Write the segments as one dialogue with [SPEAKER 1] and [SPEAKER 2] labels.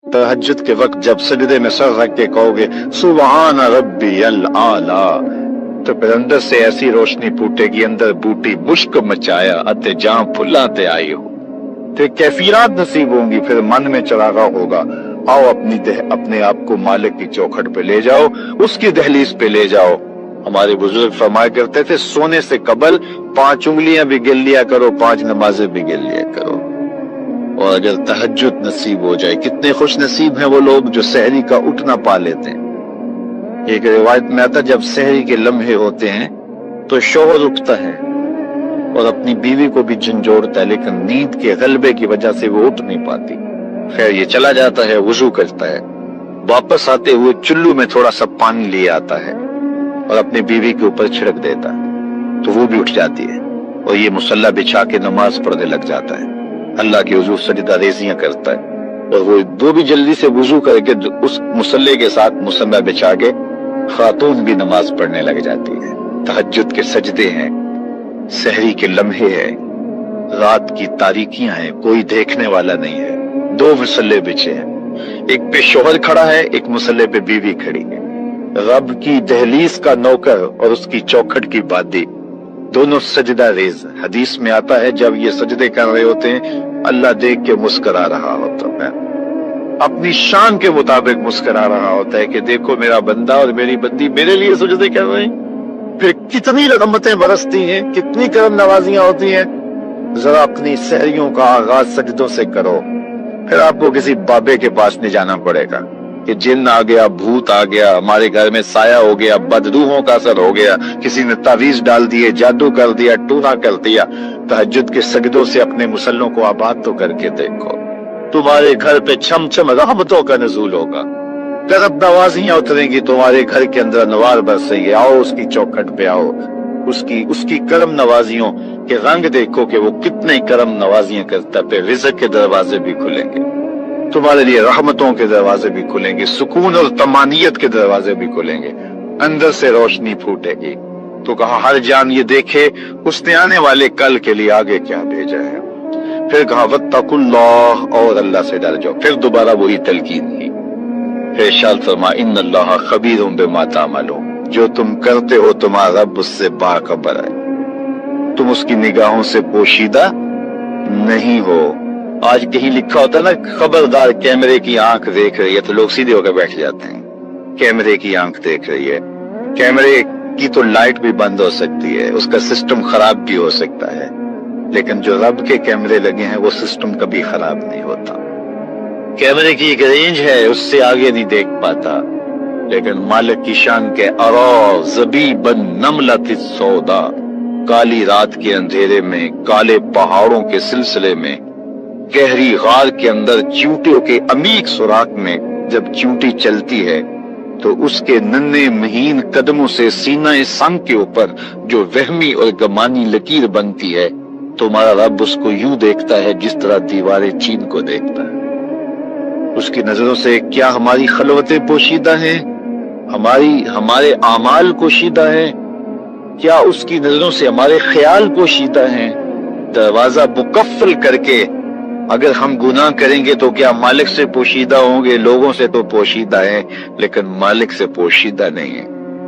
[SPEAKER 1] तहज्जुद के वक्त जब सजदे में सर रख के कहोगे सुबहान रब्बी अल आला, तो फिर अंदर से ऐसी रोशनी फूटेगी, अंदर बूटी मुश्क मचाया अते जहां फुलाते आई हो। फिर कैफियत नसीब होंगी, फिर मन में चरागा होगा, आओ अपने आप को मालिक की चौखट पे ले जाओ, उसकी दहलीज पे ले जाओ। हमारे बुजुर्ग फरमाया करते थे सोने से कबल 5 उंगलियां भी गिन लिया करो, 5 नमाजें भी गिन लिया करो। और अगर तहज्जुद नसीब हो जाए, कितने खुश नसीब हैं वो लोग जो सहरी का उठना पा लेते हैं। एक रिवायत में आता जब सहरी के लम्हे होते हैं तो शौहर उठता है और अपनी बीवी को भी झंझोड़ता है, लेकिन नींद के गलबे की वजह से वो उठ नहीं पाती। खैर ये चला जाता है, वुजू करता है, वापस आते हुए चुल्लू में थोड़ा सा पानी लिए आता है और अपनी बीवी के ऊपर छिड़क देता है, तो वो भी उठ जाती है और ये मुसल्ला बिछा के नमाज पढ़ने लग जाता है, अल्लाह की हुजूर सजदा रेज़ियां करता है। और वो भी जल्दी से वुजू करके उस मुसल्ले के साथ मुसल्ला बिछा के खातून भी नमाज पढ़ने लग जाती है। तहज्जुद के सजदे हैं, सहरी के लम्हे हैं, रात की तारीकियां हैं, कोई देखने वाला नहीं है। 2 मुसल्ले बिछे हैं, एक पे शौहर खड़ा है, एक मुसल्ले पे बीवी खड़ी है। रब की दहलीज का नौकर और उसकी चौखट की बादी दोनों सजदा रेज। हदीस में आता है जब ये सजदे कर रहे होते हैं अल्लाह देख के मुस्कुरा रहा होता है, अपनी शान के मुताबिक मुस्कुरा रहा होता है कि देखो मेरा बंदा और मेरी बंदी मेरे लिए सजदे कर रहे हैं। फिर कितनी रहमतें बरसती हैं, कितनी करम नवाजियां होती हैं। जरा अपनी सहरियों का आगाज सजदों से करो, फिर आपको किसी बाबे के पास नहीं जाना पड़ेगा कि जिन आ गया, भूत आ गया, हमारे घर में साया हो गया, बदरूहों का असर हो गया, किसी ने तावीज डाल दिए, जादू कर दिया, टूना कर दिया। तहज्जुद के सजदों से अपने मुसल्लों को आबाद तो करके देखो, तुम्हारे घर पे छम छम रहमतों का नज़ूल होगा, करम नवाजियां उतरेंगी तुम्हारे घर के अंदर, नवार बरसेंगे। आओ उसकी चौखट पे आओ, उसकी करम नवाजियों के रंग देखो कि वो कितने करम नवाजियां करता है। रिज़्क़ के दरवाजे भी खुलेंगे तुम्हारे लिए, रहमतों के दरवाजे भी खुलेंगे, सुकून और तमानियत के दरवाजे भी खुलेंगे, अंदर से रोशनी फूटेगी। तो कहा हर जान ये देखे उसने आने वाले कल के लिए आगे क्या भेजा है। फिर कहा वत्तकुल्लाह, और अल्लाह से डर जाओ। फिर दोबारा वही तलकीन की। फिर इरशाद फरमा इन्नल्लाह खबीरुम बिमा तामलून, जो तुम करते हो तुम्हारा रब उससे बाखबर है, तुम उसकी निगाहों से पोशीदा नहीं हो। आज कहीं लिखा होता है ना खबरदार कैमरे की आंख देख रही है, तो लोग सीधे होकर बैठ जाते हैं। कैमरे की आंख देख रही है, कैमरे की तो लाइट भी बंद हो सकती है, उसका सिस्टम खराब भी हो सकता है, लेकिन जो रब के कैमरे लगे हैं वो सिस्टम कभी खराब नहीं होता। कैमरे की एक रेंज है, उससे आगे नहीं देख पाता, लेकिन मालिक की शान के अरा ज़बीबन नमलतिस सौदा, काली रात के अंधेरे में, काले पहाड़ों के सिलसिले में, गहरी गार के अंदर चींटियों के अमीक सुराख में जब चींटी चलती है तो उसके नन्हे महीन कदमों से सीना संग के ऊपर जो वहमी और गमानी लकीर बनती है, तुम्हारा रब उसको यूं देखता है जिस तरह दीवारें चीन को देखता है। उसकी नजरों से क्या हमारी खलवतें पोशीदा हैं, हमारे आमाल पोशीदा हैं, क्या उसकी नजरों से हमारे ख्याल पोशीदा हैं। दरवाजा मुकफ्फल करके अगर हम गुनाह करेंगे तो क्या मालिक से पोशीदा होंगे? लोगों से तो पोशीदा है, लेकिन मालिक से पोशीदा नहीं है।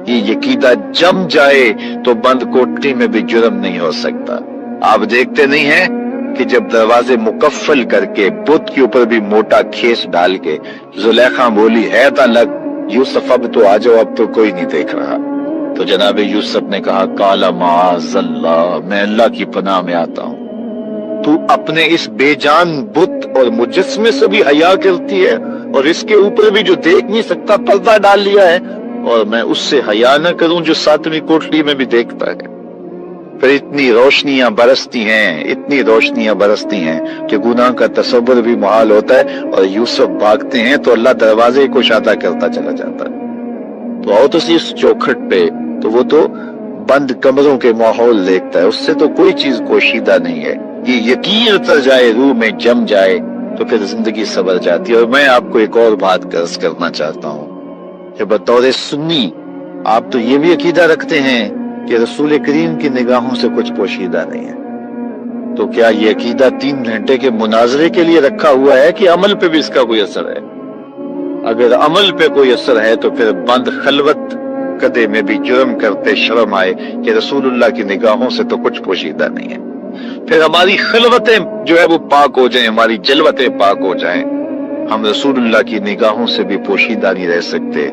[SPEAKER 1] ये यकीदा जम जाए तो बंद कोठरी में भी जुर्म नहीं हो सकता। आप देखते नहीं हैं कि जब दरवाजे मुकफ्फल करके बुत के ऊपर भी मोटा खेस डाल के जुलेखा बोली है तलक यूसुफ अब तो आ जाओ, अब तो कोई नहीं देख रहा, तो जनाब यूसुफ ने कहा काला माअज़ल्लाह, मैं अल्लाह की पनाह में आता हूँ। तू अपने इस बेजान बुत और मुजस्मे से भी हया करती है, और इसके ऊपर भी जो देख नहीं सकता पर्दा डाल लिया है, और मैं उससे हया न करूं जो 7वीं कोठरी में भी देखता है। फिर इतनी रोशनियां बरसती हैं, इतनी रोशनियां बरसती हैं कि गुनाह का तसव्वुर भी मुहाल होता है, और यूसुफ भागते हैं तो अल्लाह दरवाजे को शादा करता चला जाता है। तो आओ तो इस चौखट पे, तो वो तो बंद कमरों के माहौल देखता है, उससे तो कोई चीज पोशीदा नहीं है। ये यकीन उतर जाए, रूह में जम जाए, तो फिर जिंदगी संवर जाती है। और मैं आपको एक और बात अर्ज करना चाहता हूँ कि बतौर सुन्नी आप तो ये भी अकीदा रखते हैं कि रसूल करीम की निगाहों से कुछ पोशीदा नहीं है, तो क्या ये अकीदा 3 घंटे के मुनाजरे के लिए रखा हुआ है कि अमल पे भी इसका कोई असर है? اگر عمل پہ کوئی اثر ہے تو پھر بند خلوت کدے میں بھی جرم کرتے شرم آئے کہ رسول اللہ کی نگاہوں سے تو کچھ پوشیدہ نہیں ہے، پھر ہماری خلوتیں جو ہے وہ پاک ہو جائیں، ہماری جلوتیں پاک ہو جائیں، ہم رسول اللہ کی نگاہوں سے بھی پوشیدہ نہیں رہ سکتے۔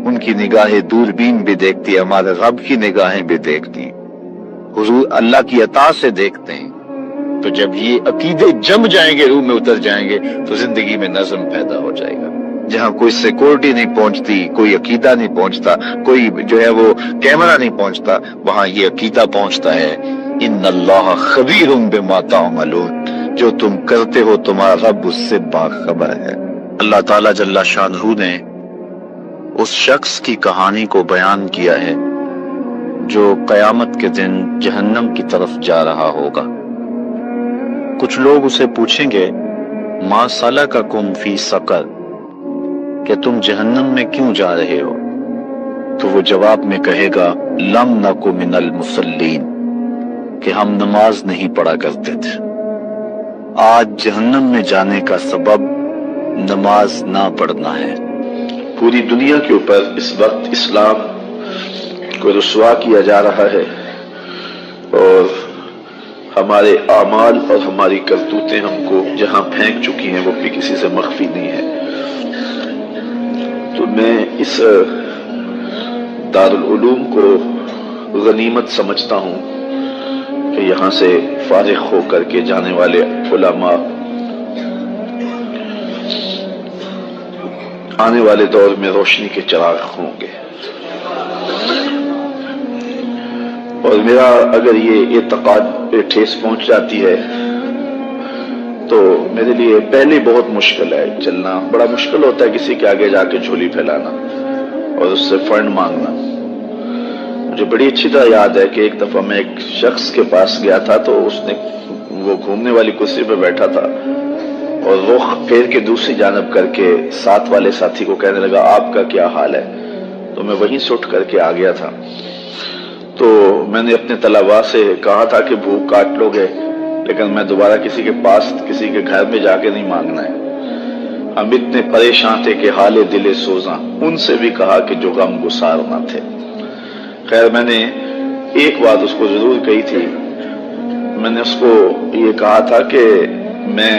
[SPEAKER 1] ان کی نگاہیں دوربین بھی دیکھتی، ہمارے رب کی نگاہیں بھی دیکھتی، حضور اللہ کی عطا سے دیکھتے ہیں۔ تو جب یہ عقیدے جم جائیں گے، روح میں اتر جائیں گے، تو زندگی میں نظم پیدا ہو جائے گا۔ جہاں کوئی سیکورٹی نہیں پہنچتی، کوئی عقیدہ نہیں پہنچتا، کوئی جو ہے وہ کیمرہ نہیں پہنچتا، وہاں یہ عقیدہ پہنچتا ہے، ان اللہ خبیر بما تعملون، جو تم کرتے ہو تمہارا رب اس سے باخبر ہے۔ اللہ تعالیٰ جل شانہ نے اس شخص کی کہانی کو بیان کیا ہے جو قیامت کے دن جہنم کی طرف جا رہا ہوگا۔ کچھ لوگ اسے پوچھیں گے ما سلککم فی سقر، کہ تم جہنم میں کیوں جا رہے ہو؟ تو وہ جواب میں کہے گا لم نک من المصلین، کہ ہم نماز نہیں پڑھا کرتے تھے۔ آج جہنم میں جانے کا سبب نماز نہ پڑھنا ہے۔ پوری دنیا کے اوپر اس وقت اسلام کو رسوا کیا جا رہا ہے، اور ہمارے اعمال اور ہماری کرتوتیں ہم کو جہاں پھینک چکی ہیں وہ بھی کسی سے مخفی نہیں ہے۔ تو میں اس دارالعلوم کو غنیمت سمجھتا ہوں کہ یہاں سے فارغ ہو کر کے جانے والے علماء آنے والے دور میں روشنی کے چراغ ہوں گے۔ اور میرا اگر یہ اعتقاد پہ ٹھیس پہنچ جاتی ہے تو میرے لیے پہلے بہت مشکل ہے چلنا، بڑا مشکل ہوتا ہے کسی کے آگے جا کے جھولی پھیلانا اور اس سے فنڈ مانگنا۔ مجھے بڑی اچھی طرح یاد ہے کہ ایک دفعہ میں ایک شخص کے پاس گیا تھا، تو اس نے وہ گھومنے والی کرسی پہ بیٹھا تھا اور رخ پھیر کے دوسری جانب کر کے ساتھ والے ساتھی کو کہنے لگا آپ کا کیا حال ہے؟ تو میں وہیں سے اٹھ کر کے آ گیا تھا۔ تو میں نے اپنے طلباء سے کہا تھا کہ بھوک کاٹ لو گے، لیکن میں دوبارہ کسی کے پاس کسی کے گھر میں جا کے نہیں مانگنا ہے۔ ہم اتنے پریشان تھے کہ حال دل سوزاں، ان سے بھی کہا کہ جو غم گسار نہ تھے۔ خیر میں نے ایک بات اس کو ضرور کہی تھی، میں نے اس کو یہ کہا تھا کہ میں